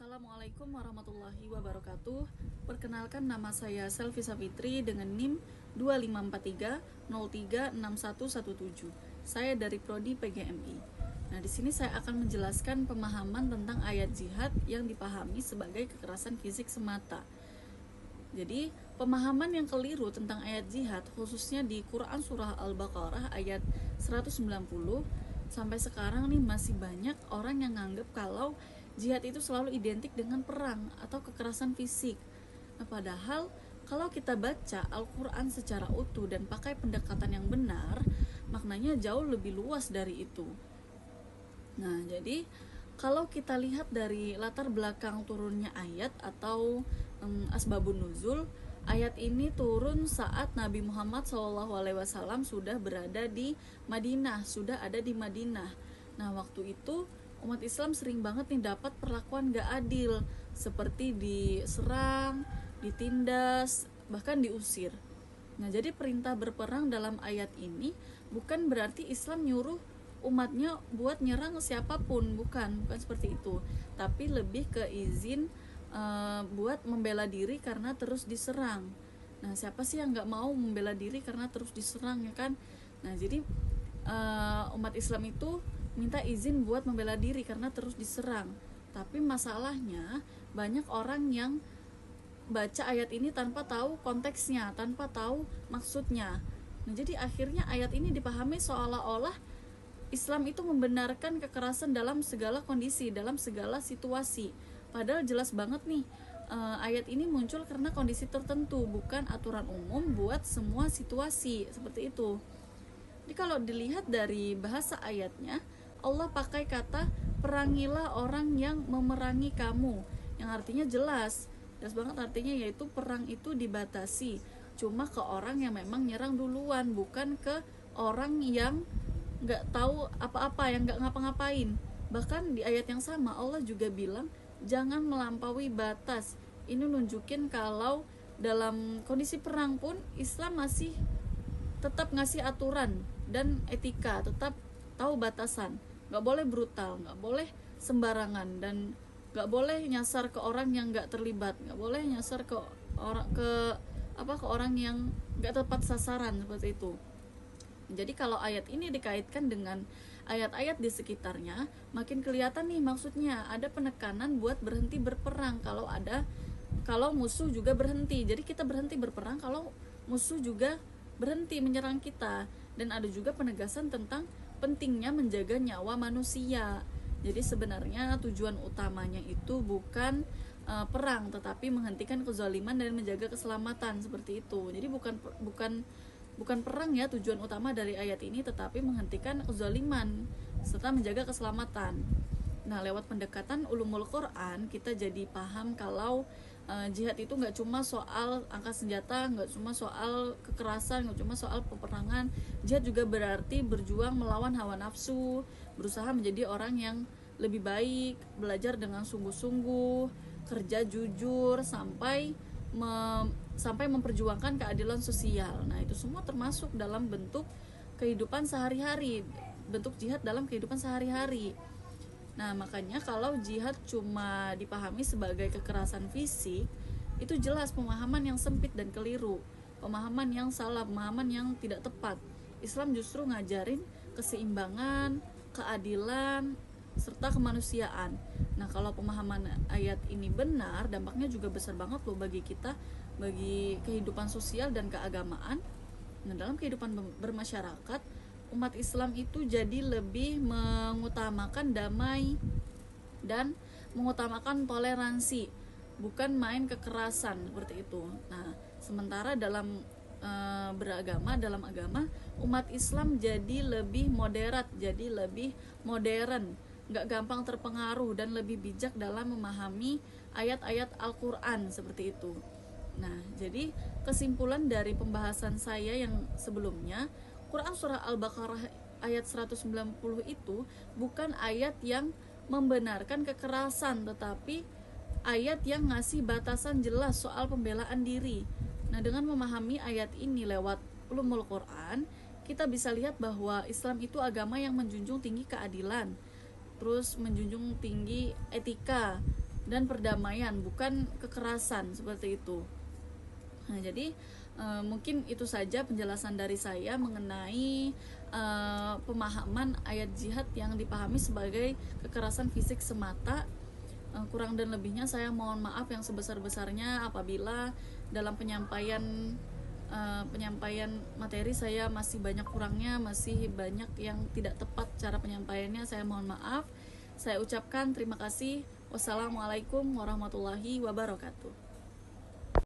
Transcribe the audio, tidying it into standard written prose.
Assalamualaikum warahmatullahi wabarakatuh. Perkenalkan, nama saya Selvi Savitri dengan NIM 2543036117. Saya dari Prodi PGMI. Nah, di sini saya akan menjelaskan pemahaman tentang ayat jihad yang dipahami sebagai kekerasan fisik semata. Jadi, pemahaman yang keliru tentang ayat jihad khususnya di Quran surah Al-Baqarah ayat 190 sampai sekarang nih masih banyak orang yang nganggap kalau jihad itu selalu identik dengan perang atau kekerasan fisik. Nah, padahal kalau kita baca Al-Quran secara utuh dan pakai pendekatan yang benar, maknanya jauh lebih luas dari itu. Nah, jadi kalau kita lihat dari latar belakang turunnya ayat atau asbabun nuzul, ayat ini turun saat Nabi Muhammad SAW sudah berada di Madinah, sudah ada di Madinah. Nah, waktu itu umat Islam sering banget nih dapat perlakuan gak adil, seperti diserang, ditindas, bahkan diusir. Nah, jadi perintah berperang dalam ayat ini bukan berarti Islam nyuruh umatnya buat nyerang siapapun, bukan seperti itu, tapi lebih ke izin buat membela diri karena terus diserang. Nah, siapa sih yang nggak mau membela diri karena terus diserang, ya kan? Nah, jadi umat Islam itu minta izin buat membela diri karena terus diserang. Tapi masalahnya banyak orang yang baca ayat ini tanpa tahu konteksnya, tanpa tahu maksudnya. Nah, jadi akhirnya ayat ini dipahami seolah-olah Islam itu membenarkan kekerasan dalam segala kondisi, dalam segala situasi. Padahal jelas banget nih, ayat ini muncul karena kondisi tertentu, bukan aturan umum buat semua situasi, seperti itu. Jadi kalau dilihat dari bahasa ayatnya, Allah pakai kata perangilah orang yang memerangi kamu, yang artinya jelas banget artinya, yaitu perang itu dibatasi cuma ke orang yang memang nyerang duluan, bukan ke orang yang nggak tahu apa-apa, yang nggak ngapa-ngapain. Bahkan di ayat yang sama Allah juga bilang jangan melampaui batas. Ini nunjukin kalau dalam kondisi perang pun Islam masih tetap ngasih aturan dan etika, tetap tahu batasan. Nggak boleh brutal, nggak boleh sembarangan, dan nggak boleh nyasar ke orang yang nggak terlibat, nggak boleh nyasar ke orang yang nggak tepat sasaran, seperti itu. Jadi kalau ayat ini dikaitkan dengan ayat-ayat di sekitarnya, makin kelihatan nih maksudnya ada penekanan buat berhenti berperang kalau musuh juga berhenti. Jadi kita berhenti berperang kalau musuh juga berhenti menyerang kita, dan ada juga penegasan tentang pentingnya menjaga nyawa manusia. Jadi sebenarnya tujuan utamanya itu bukan perang, tetapi menghentikan kezaliman dan menjaga keselamatan, seperti itu. Jadi bukan perang ya tujuan utama dari ayat ini, tetapi menghentikan kezaliman serta menjaga keselamatan. Nah, lewat pendekatan ulumul Quran kita jadi paham kalau jihad itu nggak cuma soal angkat senjata, nggak cuma soal kekerasan, nggak cuma soal peperangan. Jihad juga berarti berjuang melawan hawa nafsu, berusaha menjadi orang yang lebih baik, belajar dengan sungguh-sungguh, kerja jujur, sampai memperjuangkan keadilan sosial. Nah, itu semua termasuk dalam bentuk kehidupan sehari-hari, bentuk jihad dalam kehidupan sehari-hari. Nah, makanya kalau jihad cuma dipahami sebagai kekerasan fisik, itu jelas pemahaman yang sempit dan keliru, pemahaman yang salah, pemahaman yang tidak tepat. Islam justru ngajarin keseimbangan, keadilan, serta kemanusiaan. Nah, kalau pemahaman ayat ini benar, dampaknya juga besar banget loh bagi kita, bagi kehidupan sosial dan keagamaan. Nah, dalam kehidupan bermasyarakat, umat Islam itu jadi lebih mengutamakan damai dan mengutamakan toleransi, bukan main kekerasan, seperti itu. Nah, sementara dalam beragama, dalam agama, umat Islam jadi lebih moderat, jadi lebih modern, nggak gampang terpengaruh, dan lebih bijak dalam memahami ayat-ayat Al-Quran, seperti itu. Nah, jadi kesimpulan dari pembahasan saya yang sebelumnya, Quran surah Al-Baqarah ayat 190 itu bukan ayat yang membenarkan kekerasan, tetapi ayat yang ngasih batasan jelas soal pembelaan diri. Nah, dengan memahami ayat ini lewat ulumul Quran, kita bisa lihat bahwa Islam itu agama yang menjunjung tinggi keadilan, terus menjunjung tinggi etika, dan perdamaian, bukan kekerasan seperti itu. Nah, jadi mungkin itu saja penjelasan dari saya mengenai pemahaman ayat jihad yang dipahami sebagai kekerasan fisik semata. Kurang dan lebihnya saya mohon maaf yang sebesar-besarnya apabila dalam penyampaian materi saya masih banyak kurangnya, masih banyak yang tidak tepat cara penyampaiannya. Saya mohon maaf. Saya ucapkan terima kasih. Wassalamualaikum warahmatullahi wabarakatuh.